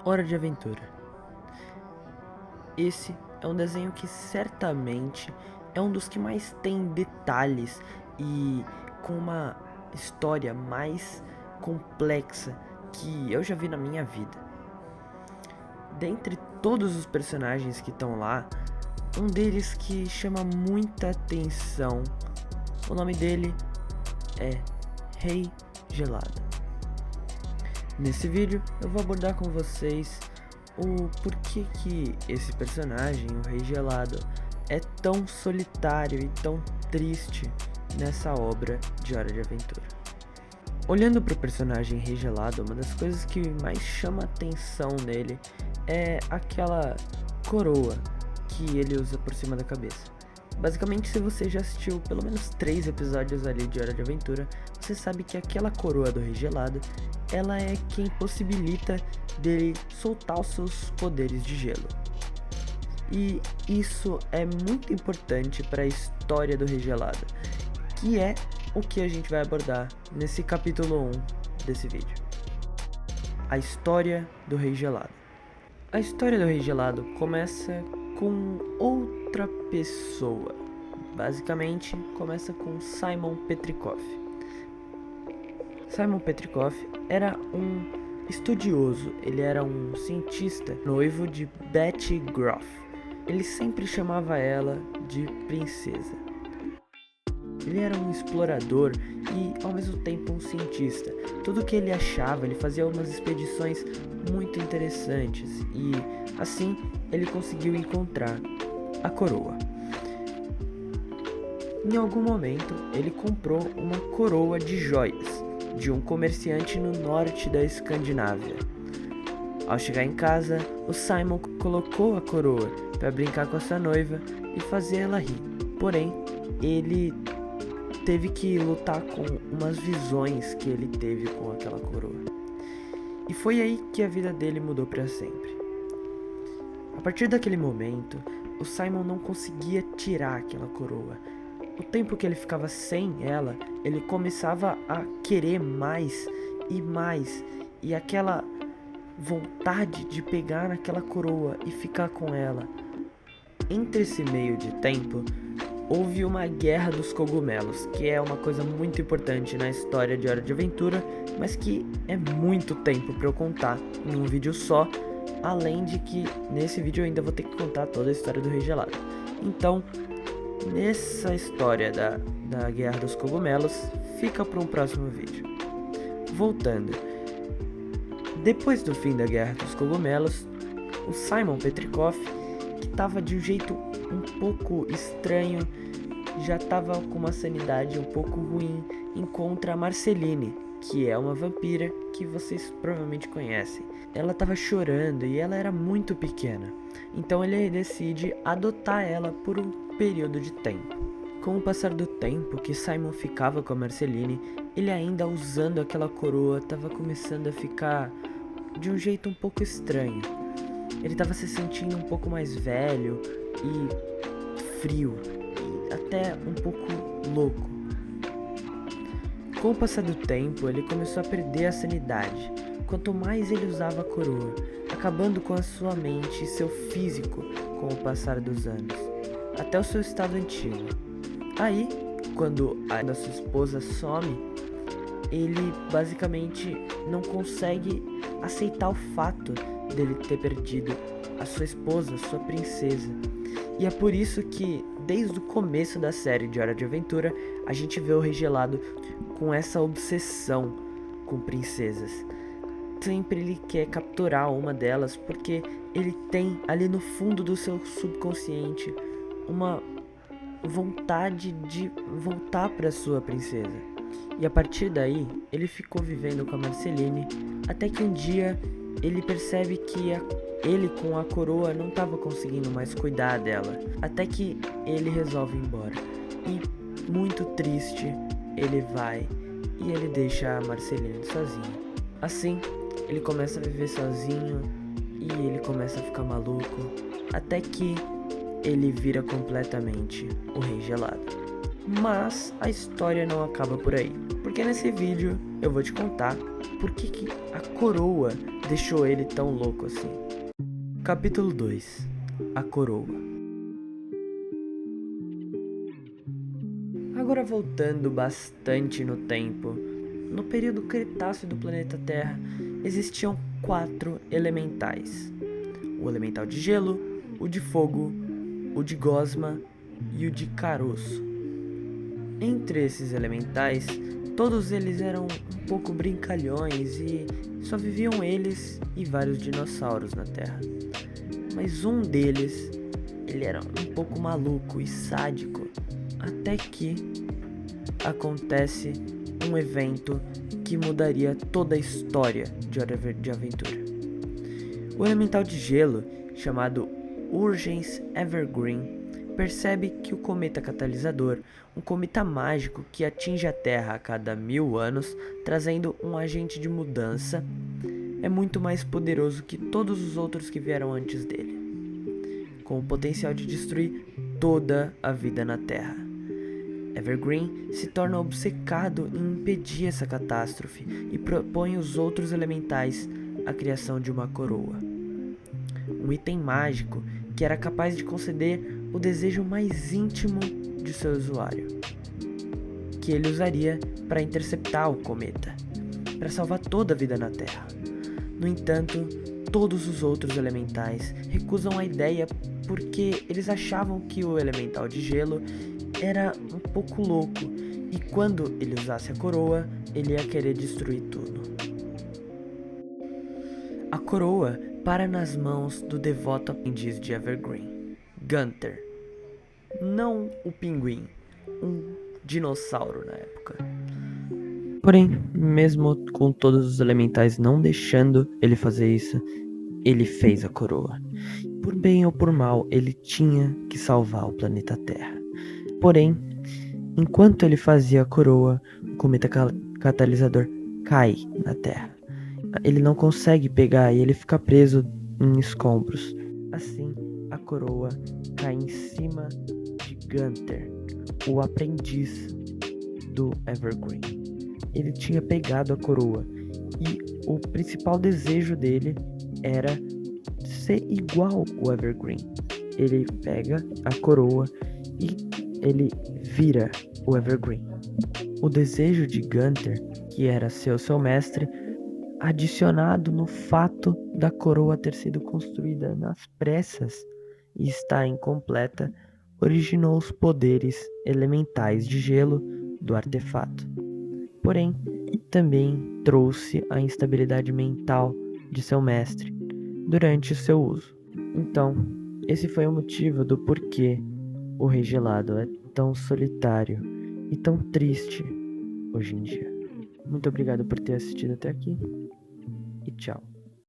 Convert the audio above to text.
Hora de Aventura. Esse é um desenho que certamente é um dos que mais tem detalhes e com uma história mais complexa que eu já vi na minha vida. Dentre todos os personagens que estão lá, um deles que chama muita atenção, o nome dele é Rei Gelado. Nesse vídeo eu vou abordar com vocês o porquê que esse personagem, o Rei Gelado, é tão solitário e tão triste nessa obra de Hora de Aventura. Olhando para o personagem Rei Gelado, uma das coisas que mais chama atenção nele é aquela coroa que ele usa por cima da cabeça. Basicamente, se você já assistiu pelo menos 3 episódios ali de Hora de Aventura, você sabe que aquela coroa do Rei Gelado, ela é quem possibilita dele soltar os seus poderes de gelo. E isso é muito importante para a história do Rei Gelado, que é o que a gente vai abordar nesse capítulo 1 desse vídeo. A história do Rei Gelado. A história do Rei Gelado começa com outra pessoa. Basicamente, começa com Simon Petrikov. Simon Petrikov era um estudioso, ele era um cientista, noivo de Betty Groff. Ele sempre chamava ela de princesa. Ele era um explorador e, ao mesmo tempo, um cientista. Tudo que ele achava, ele fazia umas expedições muito interessantes e, assim, ele conseguiu encontrar a coroa. Em algum momento, ele comprou uma coroa de joias de um comerciante no norte da Escandinávia. Ao chegar em casa, o Simon colocou a coroa para brincar com a sua noiva e fazer ela rir. Porém, ele teve que lutar com umas visões que ele teve com aquela coroa. E foi aí que a vida dele mudou para sempre. A partir daquele momento, o Simon não conseguia tirar aquela coroa. O tempo que ele ficava sem ela, ele começava a querer mais, e aquela vontade de pegar naquela coroa e ficar com ela. Entre esse meio de tempo, houve uma guerra dos cogumelos, que é uma coisa muito importante na história de Hora de Aventura, mas que é muito tempo para eu contar em um vídeo só, além de que nesse vídeo eu ainda vou ter que contar toda a história do Rei Gelado. Então, nessa história da Guerra dos Cogumelos, fica para um próximo vídeo. Voltando, depois do fim da Guerra dos Cogumelos, o Simon Petrikov, que estava de um jeito um pouco estranho, já estava com uma sanidade um pouco ruim, encontra a Marceline, que é uma vampira que vocês provavelmente conhecem. Ela estava chorando e ela era muito pequena, então ele decide adotar ela por um período de tempo. Com o passar do tempo que Simon ficava com a Marceline, ele ainda usando aquela coroa estava começando a ficar de um jeito um pouco estranho. Ele estava se sentindo um pouco mais velho e frio, e até um pouco louco. Com o passar do tempo, ele começou a perder a sanidade, quanto mais ele usava a coroa, acabando com a sua mente e seu físico com o passar dos anos, até o seu estado antigo. Aí, quando a sua esposa some, ele basicamente não consegue aceitar o fato dele ter perdido a sua esposa, sua princesa. E é por isso que, desde o começo da série de Hora de Aventura, a gente vê o Rei Gelado com essa obsessão com princesas. Sempre ele quer capturar uma delas, porque ele tem ali no fundo do seu subconsciente uma vontade de voltar para sua princesa. E a partir daí, ele ficou vivendo com a Marceline, até que um dia ele percebe que ele com a coroa não estava conseguindo mais cuidar dela, até que ele resolve ir embora. E muito triste, ele vai e ele deixa a Marceline sozinha. Assim, ele começa a viver sozinho e ele começa a ficar maluco, até que ele vira completamente o Rei Gelado. Mas a história não acaba por aí, porque nesse vídeo eu vou te contar por que a coroa deixou ele tão louco assim. Capítulo 2. A coroa. Agora voltando bastante no tempo, no período Cretáceo do planeta Terra, existiam 4 elementais. O elemental de gelo, o de fogo, o de gosma e o de caroço. Entre esses elementais, todos eles eram um pouco brincalhões e só viviam eles e vários dinossauros na Terra. Mas um deles, ele era um pouco maluco e sádico, até que acontece um evento que mudaria toda a história de Hora de Aventura. O elemental de gelo, chamado Urgens Evergreen, percebe que o cometa catalisador, um cometa mágico que atinge a Terra a cada 1000 anos, trazendo um agente de mudança, é muito mais poderoso que todos os outros que vieram antes dele, com o potencial de destruir toda a vida na Terra. Evergreen se torna obcecado em impedir essa catástrofe e propõe aos outros elementais a criação de uma coroa, um item mágico que era capaz de conceder o desejo mais íntimo de seu usuário, que ele usaria para interceptar o cometa, para salvar toda a vida na Terra. No entanto, todos os outros elementais recusam a ideia porque eles achavam que o elemental de gelo era um pouco louco e quando ele usasse a coroa, ele ia querer destruir tudo. A coroa para nas mãos do devoto aprendiz de Evergreen, Gunther. Não o pinguim, um dinossauro na época. Porém, mesmo com todos os elementais não deixando ele fazer isso, ele fez a coroa. Por bem ou por mal, ele tinha que salvar o planeta Terra. Porém, enquanto ele fazia a coroa, o cometa catalisador cai na Terra. Ele não consegue pegar e ele fica preso em escombros. Assim, a coroa cai em cima de Gunther, o aprendiz do Evergreen. Ele tinha pegado a coroa e o principal desejo dele era ser igual ao Evergreen. Ele pega a coroa e ele vira o Evergreen. O desejo de Gunther, que era ser o seu mestre, adicionado no fato da coroa ter sido construída nas pressas e estar incompleta, originou os poderes elementais de gelo do artefato. Porém, também trouxe a instabilidade mental de seu mestre durante o seu uso. Então, esse foi o motivo do porquê o Rei Gelado é tão solitário e tão triste hoje em dia. Muito obrigado por ter assistido até aqui e tchau.